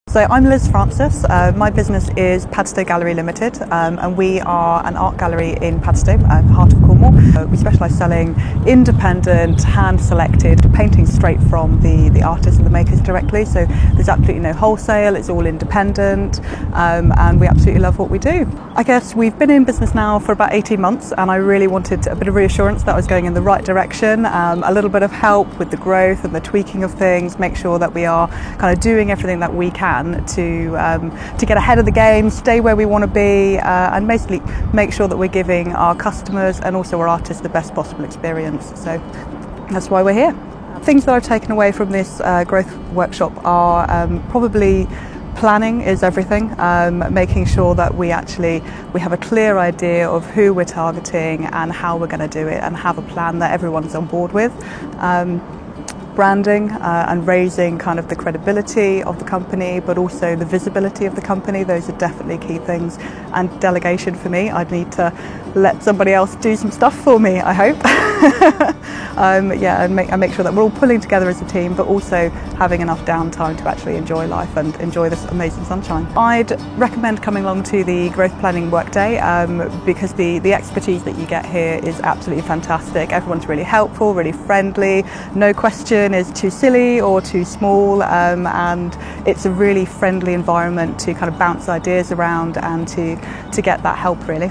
So I'm Liz Francis. My business is Padstow Gallery Limited, and we are an art gallery in Padstow, heart of Cornwall. We specialise selling independent, hand-selected paintings straight from the artists and the makers directly. So there's absolutely no wholesale, it's all independent, and we absolutely love what we do. I guess we've been in business now for about 18 months, and I really wanted a bit of reassurance that I was going in the right direction, a little bit of help with the growth and the tweaking of things, make sure that we are kind of doing everything that we can to get ahead of the game, stay where we want to be, and basically make sure that we're giving our customers and also our artists the best possible experience. So that's why we're here. Things that I've taken away from this growth workshop are probably planning is everything, making sure that we have a clear idea of who we're targeting and how we're going to do it, and have a plan that everyone's on board with. Branding and raising kind of the credibility of the company, but also the visibility of the company. Those are definitely key things. And delegation for me. I'd need to let somebody else do some stuff for me, I hope. And make sure that we're all pulling together as a team, but also having enough downtime to actually enjoy life and enjoy this amazing sunshine. I'd recommend coming along to the Growth Planning Workday because the expertise that you get here is absolutely fantastic. Everyone's really helpful, really friendly. No question is too silly or too small, and it's a really friendly environment to kind of bounce ideas around and to get that help, really.